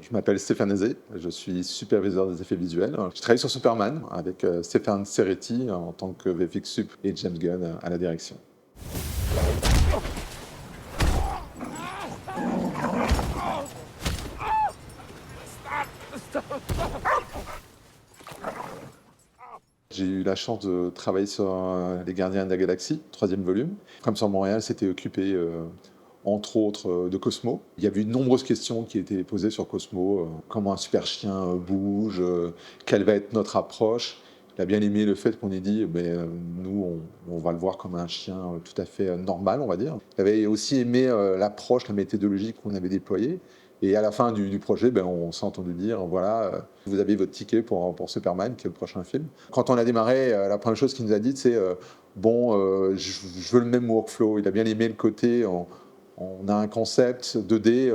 Je m'appelle Stéphane Azé, je suis superviseur des effets visuels. Je travaille sur Superman avec Stéphane Serretti en tant que VFX Sup et James Gunn à la direction. J'ai eu la chance de travailler sur Les Gardiens de la Galaxie, troisième volume. Comme sur Montréal, s'était occupé entre autres de Cosmo. Il y avait eu de nombreuses questions qui étaient posées sur Cosmo. Comment un super chien bouge, quelle va être notre approche. Il a bien aimé le fait qu'on ait dit, nous, on va le voir comme un chien tout à fait normal, on va dire. Il avait aussi aimé l'approche, la méthodologie qu'on avait déployée. Et à la fin du projet, on s'est entendu dire, voilà, vous avez votre ticket pour Superman, qui est le prochain film. Quand on a démarré, la première chose qu'il nous a dit, c'est, je veux le même workflow. Il a bien aimé le côté, on a un concept 2D,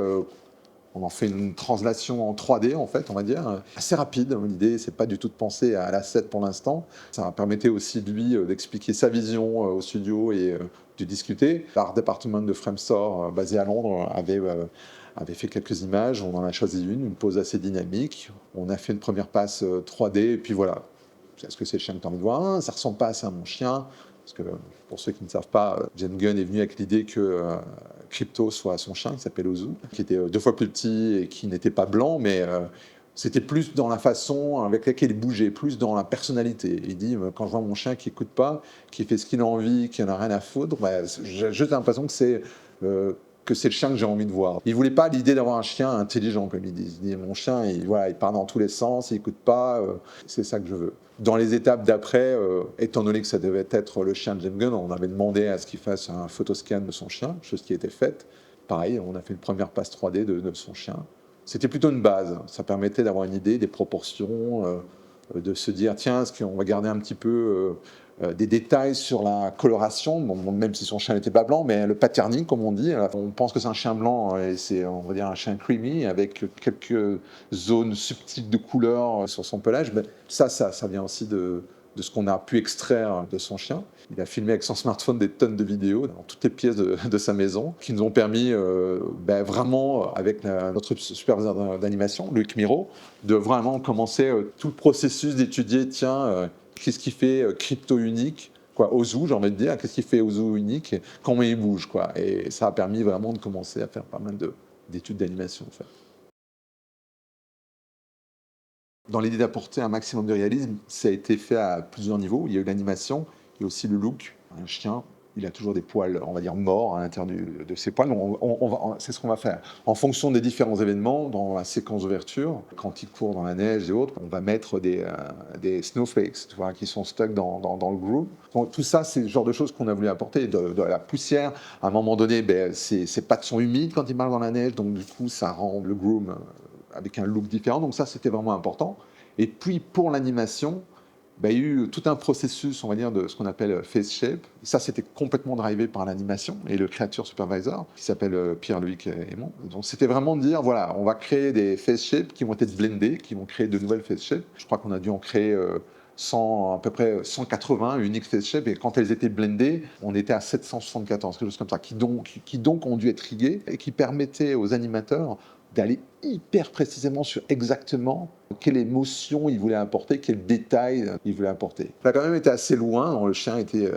on en fait une translation en 3D, en fait, on va dire, assez rapide. L'idée, c'est pas du tout de penser à l'asset pour l'instant. Ça permettait aussi, lui, d'expliquer sa vision au studio et de discuter. L'art département de Framestore, basé à Londres, avait fait quelques images. On en a choisi une pose assez dynamique. On a fait une première passe 3D, et puis voilà. Est-ce que c'est le chien que tu as envie de voir? Ça ressemble pas assez à mon chien. Parce que, pour ceux qui ne savent pas, James Gunn est venu avec l'idée que Crypto soit son chien, qui s'appelle Ozu, qui était 2 fois plus petit et qui n'était pas blanc, mais c'était plus dans la façon avec laquelle il bougeait, plus dans la personnalité. Il dit, quand je vois mon chien qui n'écoute pas, qui fait ce qu'il a envie, qui n'en a rien à foutre, j'ai juste l'impression que c'est le chien que j'ai envie de voir. Il voulait pas l'idée d'avoir un chien intelligent, comme il dit. Il dit, mon chien, il part dans tous les sens, il n'écoute pas, c'est ça que je veux. Dans les étapes d'après, étant donné que ça devait être le chien de James Gunn, on avait demandé à ce qu'il fasse un photoscan de son chien, chose qui a été faite. Pareil, on a fait une première passe 3D de son chien. C'était plutôt une base. Ça permettait d'avoir une idée des proportions, de se dire, tiens, est-ce qu'on va garder un petit peu des détails sur la coloration, même si son chien n'était pas blanc, mais le patterning, comme on dit. On pense que c'est un chien blanc, et c'est, on va dire, un chien creamy, avec quelques zones subtiles de couleur sur son pelage. Mais ça vient aussi de ce qu'on a pu extraire de son chien. Il a filmé avec son smartphone des tonnes de vidéos dans toutes les pièces de sa maison, qui nous ont permis vraiment, avec notre superviseur d'animation, Luc Miro, de vraiment commencer tout le processus d'étudier, tiens, qu'est-ce qui fait Crypto unique, quoi, Ozu, j'ai envie de dire, qu'est-ce qui fait Ozu unique, comment il bouge, quoi. Et ça a permis vraiment de commencer à faire pas mal d'études d'animation, en fait. Dans l'idée d'apporter un maximum de réalisme, ça a été fait à plusieurs niveaux. Il y a eu l'animation, il y a aussi le look. Un chien, il a toujours des poils, on va dire, morts à l'intérieur de ses poils. C'est ce qu'on va faire. En fonction des différents événements, dans la séquence d'ouverture, quand il court dans la neige et autres, on va mettre des snowflakes, tu vois, qui sont stuck dans le groove. Donc, tout ça, c'est le genre de choses qu'on a voulu apporter. De la poussière, à un moment donné, ses pattes sont humides quand il marche dans la neige, donc du coup, ça rend le groom avec un look différent. Donc ça, c'était vraiment important. Et puis, pour l'animation, il y a eu tout un processus, on va dire, de ce qu'on appelle face shape. Et ça, c'était complètement drivé par l'animation et le creature supervisor, qui s'appelle Pierre-Louis Aymon. Donc, c'était vraiment de dire, voilà, on va créer des face shapes qui vont être blendés, qui vont créer de nouvelles face shapes. Je crois qu'on a dû en créer 100, à peu près 180 uniques face shapes, et quand elles étaient blendées, on était à 774, quelque chose comme ça, qui donc ont dû être riguées et qui permettaient aux animateurs d'aller hyper précisément sur exactement quelle émotion il voulait apporter, quel détail il voulait apporter. Ça a quand même été assez loin, le chien était,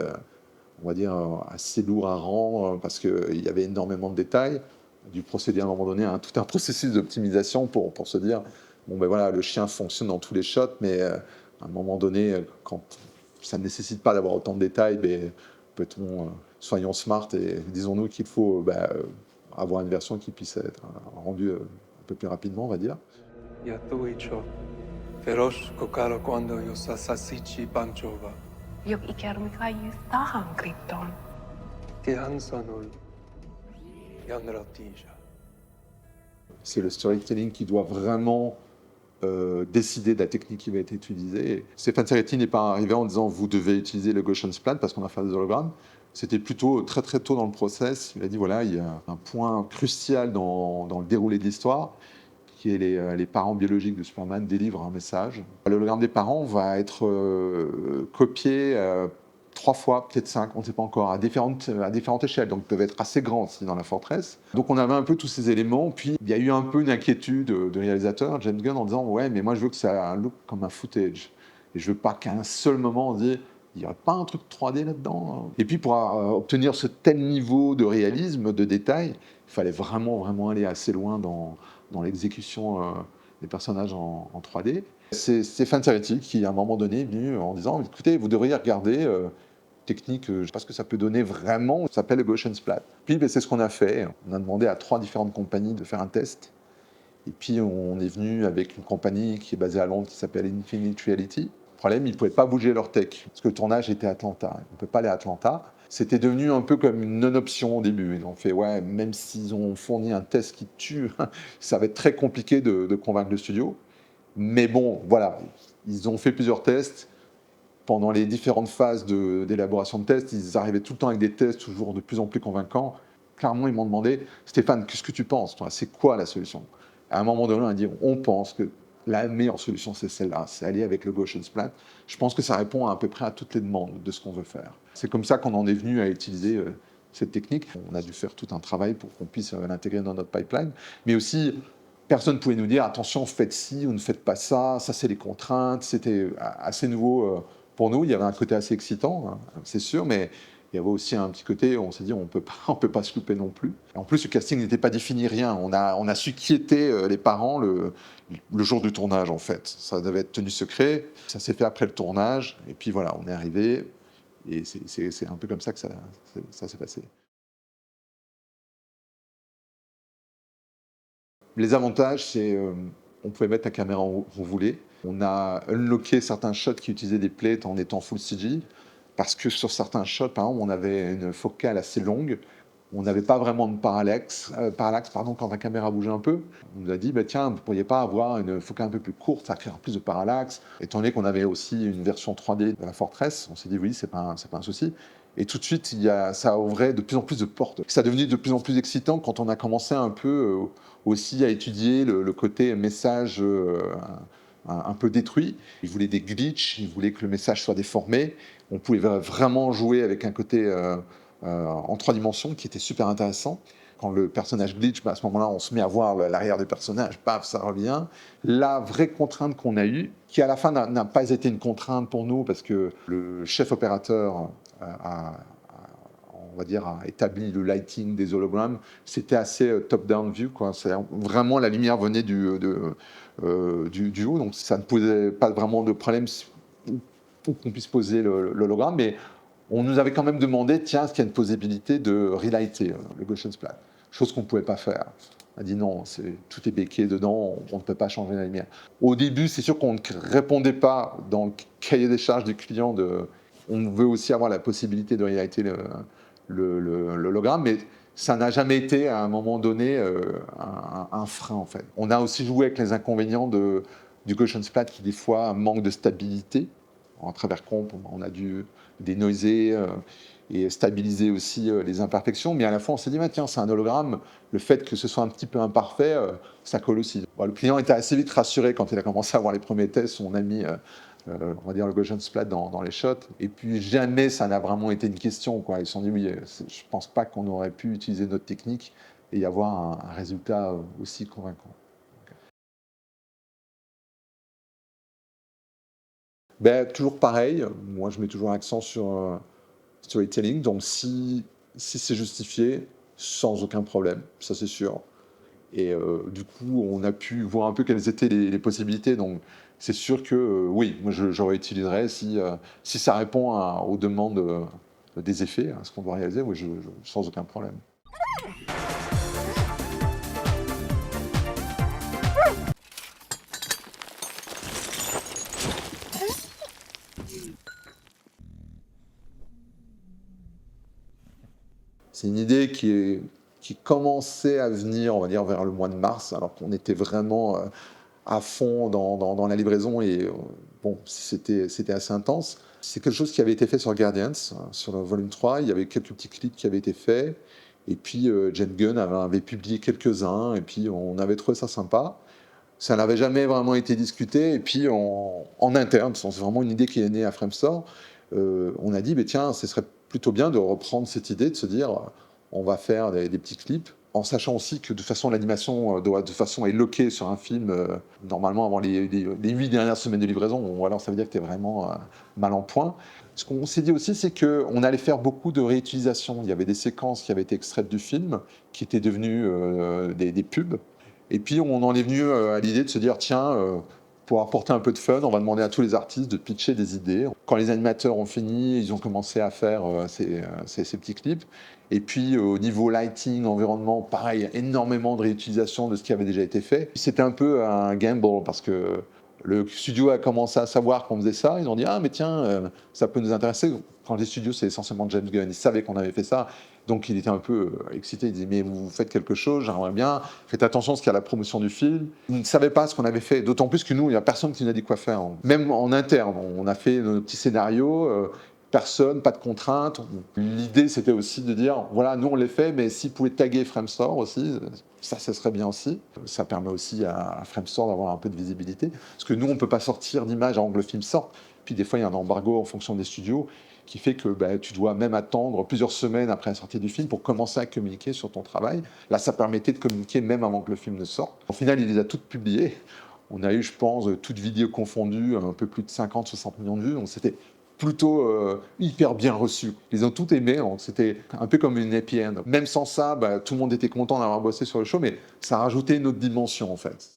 on va dire, assez lourd à rendre, parce qu'il y avait énormément de détails. On a dû procéder à un moment donné à tout un processus d'optimisation pour se dire, voilà, le chien fonctionne dans tous les shots, mais à un moment donné, quand ça ne nécessite pas d'avoir autant de détails, soyons smart et disons-nous qu'il faut avoir une version qui puisse être rendue un peu plus rapidement, on va dire. Yatuicho, feroz kokalo cuando yo sasasichi panchova, Yok ikermikhayu tahang Krypton. tihansanul yanratija. C'est le storytelling qui doit vraiment décider de la technique qui va être utilisée. Stéphane Serretti n'est pas arrivé en disant vous devez utiliser le Gaussian Splat parce qu'on a fait des hologrammes. C'était plutôt très très tôt dans le process. Il a dit voilà, il y a un point crucial dans le déroulé de l'histoire, qui est les parents biologiques de Superman délivrent un message. L'hologramme des parents va être copié 3 fois, peut-être 5, on ne sait pas encore, à différentes échelles, donc ils peuvent être assez grands aussi dans la forteresse. Donc on avait un peu tous ces éléments, puis il y a eu un peu une inquiétude de réalisateur, James Gunn, en disant « Ouais, mais moi je veux que ça ait un look comme un footage. Et je veux pas qu'à un seul moment on dise « Il n'y aurait pas un truc 3D là-dedans ?» Et puis pour obtenir ce tel niveau de réalisme, de détail, il fallait vraiment aller assez loin dans l'exécution des personnages en 3D. C'est Stéphane Serretti qui, à un moment donné, est venu en disant « Écoutez, vous devriez regarder technique, je ne sais pas ce que ça peut donner vraiment, ça s'appelle le Gaussian Splat. » Puis c'est ce qu'on a fait. On a demandé à 3 différentes compagnies de faire un test. Et puis on est venu avec une compagnie qui est basée à Londres qui s'appelle Infinite Reality. Le problème, ils ne pouvaient pas bouger leur tech, parce que le tournage était à Atlanta. On ne peut pas aller à Atlanta. C'était devenu un peu comme une non-option au début. Ils ont fait, ouais, même s'ils ont fourni un test qui tue, ça va être très compliqué de convaincre le studio. Mais bon, voilà, ils ont fait plusieurs tests. Pendant les différentes phases d'élaboration de tests, ils arrivaient tout le temps avec des tests toujours de plus en plus convaincants. Clairement, ils m'ont demandé, Stéphane, qu'est-ce que tu penses, toi? C'est quoi la solution? À un moment donné, on a dit, on pense que la meilleure solution, c'est celle-là, c'est aller avec le Gaussian Splat. Je pense que ça répond à peu près à toutes les demandes de ce qu'on veut faire. C'est comme ça qu'on en est venu à utiliser cette technique. On a dû faire tout un travail pour qu'on puisse l'intégrer dans notre pipeline, mais aussi personne ne pouvait nous dire attention, faites ci ou ne faites pas ça, ça c'est les contraintes. C'était assez nouveau pour nous. Il y avait un côté assez excitant, hein, c'est sûr, mais il y avait aussi un petit côté où on s'est dit on peut pas se louper non plus. Et en plus, le casting n'était pas défini, rien. On a su qui étaient les parents le jour du tournage, en fait. Ça devait être tenu secret. Ça s'est fait après le tournage. Et puis voilà, on est arrivé. Et c'est un peu comme ça que ça s'est passé. Les avantages, c'est on pouvait mettre la caméra où vous voulez. On a unlocké certains shots qui utilisaient des plates en étant full CG, parce que sur certains shots, par exemple, on avait une focale assez longue. On n'avait pas vraiment de parallaxe quand la caméra bougeait un peu. On nous a dit, bah, tiens, vous ne pourriez pas avoir une focale un peu plus courte, ça créera plus de parallaxe. Étant donné qu'on avait aussi une version 3D de la Fortress, on s'est dit, oui, c'est pas un souci. Et tout de suite, ça ouvrait de plus en plus de portes. Ça devenait de plus en plus excitant quand on a commencé un peu aussi à étudier le côté message un peu détruit. Ils voulaient des glitches, ils voulaient que le message soit déformé. On pouvait vraiment jouer avec un côté en 3 dimensions qui était super intéressant. Quand le personnage glitch, à ce moment-là, on se met à voir l'arrière du personnage, paf, ça revient. La vraie contrainte qu'on a eue, qui à la fin n'a pas été une contrainte pour nous, parce que le chef opérateur on va dire, a établi le lighting des hologrammes, c'était assez top-down view, quoi. Vraiment, la lumière venait du haut, donc ça ne posait pas vraiment de problème pour qu'on puisse poser l'hologramme, mais on nous avait quand même demandé, tiens, est-ce qu'il y a une possibilité de relighter le Gaussian Splat, chose qu'on ne pouvait pas faire. On a dit non, tout est béqué dedans, on ne peut pas changer la lumière. Au début, c'est sûr qu'on ne répondait pas dans le cahier des charges du client on veut aussi avoir la possibilité de relighter l'hologramme, mais ça n'a jamais été à un moment donné un frein, en fait. On a aussi joué avec les inconvénients du Gaussian Splat qui des fois manque de stabilité. En travers comp, on a dû dénoiser et stabiliser aussi les imperfections, mais à la fois on s'est dit, tiens, c'est un hologramme, le fait que ce soit un petit peu imparfait, ça colle aussi. Bon, le client était assez vite rassuré quand il a commencé à voir les premiers tests, on a mis on va dire le Gaussian Splat dans les shots, et puis jamais ça n'a vraiment été une question, quoi. Ils se sont dit, oui, je pense pas qu'on aurait pu utiliser notre technique et y avoir un résultat aussi convaincant. Toujours pareil, moi je mets toujours l'accent sur storytelling, donc si c'est justifié, sans aucun problème, ça c'est sûr. Et du coup, on a pu voir un peu quelles étaient les possibilités, donc c'est sûr que oui, moi je réutiliserais si ça répond aux demandes des effets, à ce qu'on doit réaliser, oui, sans aucun problème. C'est une idée qui commençait à venir, on va dire, vers le mois de mars, alors qu'on était vraiment à fond dans la livraison et bon, c'était assez intense. C'est quelque chose qui avait été fait sur Guardians, sur le volume 3. Il y avait quelques petits clips qui avaient été faits. Et puis James Gunn avait publié quelques-uns. Et puis on avait trouvé ça sympa. Ça n'avait jamais vraiment été discuté. Et puis en interne, c'est vraiment une idée qui est née à Framestore. on a dit, mais tiens, ce serait plutôt bien de reprendre cette idée, de se dire, on va faire des petits clips, en sachant aussi que de toute façon l'animation doit de toute façon être loquée sur un film normalement avant les 8 dernières semaines de livraison, ou alors ça veut dire que tu es vraiment mal en point. Ce qu'on s'est dit aussi, c'est qu'on allait faire beaucoup de réutilisation. Il y avait des séquences qui avaient été extraites du film, qui étaient devenues des pubs. Et puis on en est venu à l'idée de se dire, tiens, pour apporter un peu de fun, on va demander à tous les artistes de pitcher des idées. Quand les animateurs ont fini, ils ont commencé à faire ces petits clips. Et puis au niveau lighting, environnement, pareil, énormément de réutilisation de ce qui avait déjà été fait. C'était un peu un gamble parce que le studio a commencé à savoir qu'on faisait ça. Ils ont dit, ah mais tiens, ça peut nous intéresser. Quand les studios, c'est essentiellement James Gunn, ils savaient qu'on avait fait ça. Donc il était un peu excité, il disait mais vous faites quelque chose, j'aimerais bien, faites attention à ce qu'il y a à la promotion du film. Il ne savait pas ce qu'on avait fait, d'autant plus que nous, il n'y a personne qui nous a dit quoi faire. Même en interne, on a fait nos petits scénarios, personne, pas de contraintes. L'idée c'était aussi de dire, voilà, nous on les fait, mais s'ils pouvaient taguer Framestore aussi, ça serait bien aussi. Ça permet aussi à Framestore d'avoir un peu de visibilité, parce que nous on ne peut pas sortir d'images avant que le film sorte. Puis des fois il y a un embargo en fonction des studios, qui fait que tu dois même attendre plusieurs semaines après la sortie du film pour commencer à communiquer sur ton travail. Là, ça permettait de communiquer même avant que le film ne sorte. Au final, il les a toutes publiées. On a eu, je pense, toutes vidéos confondues, un peu plus de 50-60 millions de vues. Donc c'était plutôt hyper bien reçu. Ils ont tout aimé, donc c'était un peu comme une happy end. Même sans ça, tout le monde était content d'avoir bossé sur le show, mais ça a rajouté une autre dimension en fait.